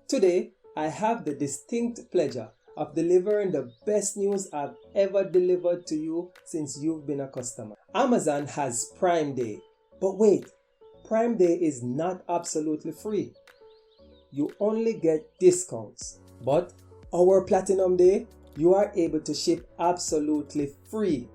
Today, I have the distinct pleasure of delivering the best news I've ever delivered to you since you've been a customer. Amazon has Prime Day. But wait, Prime Day is not absolutely free. You only get discounts. But our Platinum Day, you are able to ship absolutely free.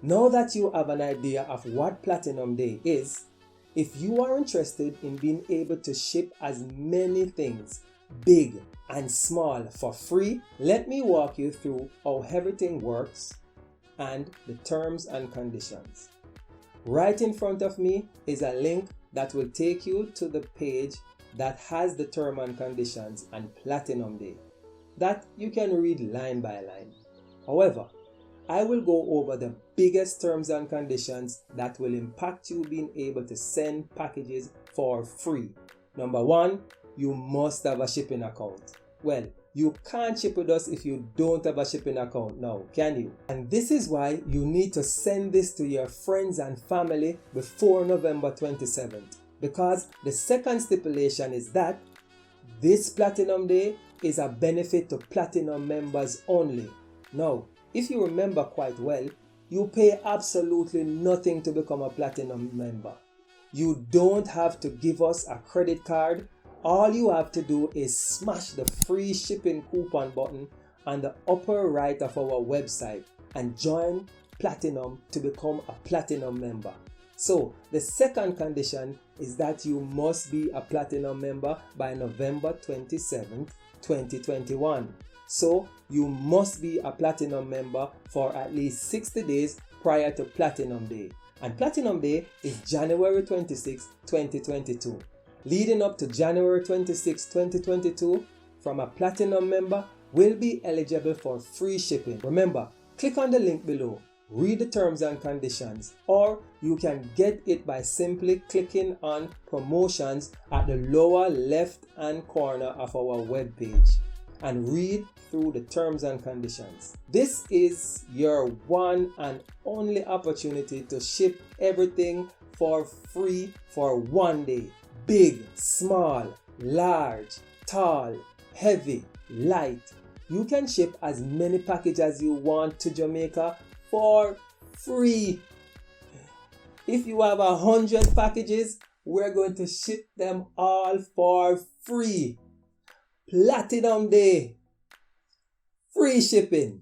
Now that you have an idea of what Platinum Day is, if you are interested in being able to ship as many things, big and small, for free, let me walk you through how everything works and the terms and conditions. Right in front of me is a link that will take you to the page that has the term and conditions and Platinum Day that you can read line by line. However, I will go over the biggest terms and conditions that will impact you being able to send packages for free. Number one, you must have a shipping account. Well, you can't ship with us if you don't have a shipping account now, can you? And this is why you need to send this to your friends and family before November 27th. Because the second stipulation is that this Platinum Day is a benefit to Platinum members only. Now, if you remember quite well, you pay absolutely nothing to become a Platinum member. You don't have to give us a credit card. All you have to do is smash the free shipping coupon button on the upper right of our website and join Platinum to become a Platinum member. So the second condition is that you must be a Platinum member by November 27th, 2021. So you must be a Platinum member for at least 60 days prior to Platinum Day. And Platinum Day is January 26, 2022. Leading up to January 26, 2022, from a Platinum member will be eligible for free shipping. Remember, click on the link below, read the terms and conditions, or you can get it by simply clicking on promotions at the lower left hand corner of our webpage and read through the terms and conditions. This is your one and only opportunity to ship everything for free for one day. Big, small, large, tall, heavy, light. You can ship as many packages as you want to Jamaica for free. If you have 100 packages, we're going to ship them all for free. Platinum Day, free shipping.